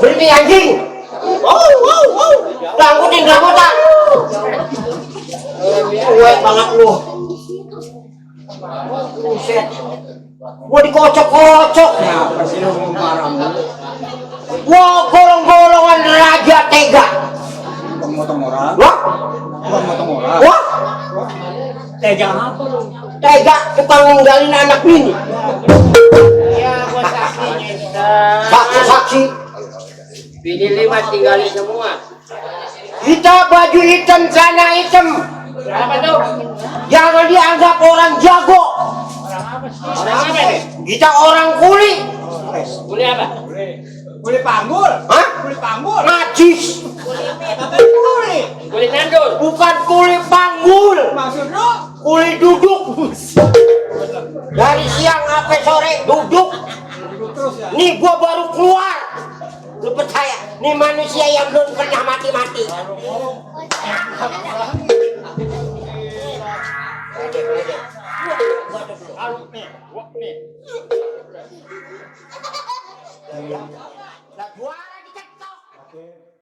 Berhenti anjing. Langkutin rambutan. Kuat banget lu. Buset. Gua dikocok-kocok. Kenapa sih lu marah? Gua golong-golongan raja tega. Motong orang? Wah? Motong orang? Wah? Tega apa lu? Tega tukang ninggalin anak bini. Ya, gua saksinya. Saksi-saksi. Bini 5 tinggalin semua. Kita baju hitam, celana hitam. Berapa tuh? Jangan dianggap orang jago. Orang apa nih? Kita orang kuli. Kuliah apa? Kulit panggul? Hah? Kulit panggul? Najis. Katanya kulit. Kulit nandul. Bukan kuli panggul. Maksud lu? Kuli duduk. Dari siang sampai sore duduk. Terus ya? Nih gua baru keluar. Lu percaya? Nih manusia yang belum pernah mati-mati. Lah gua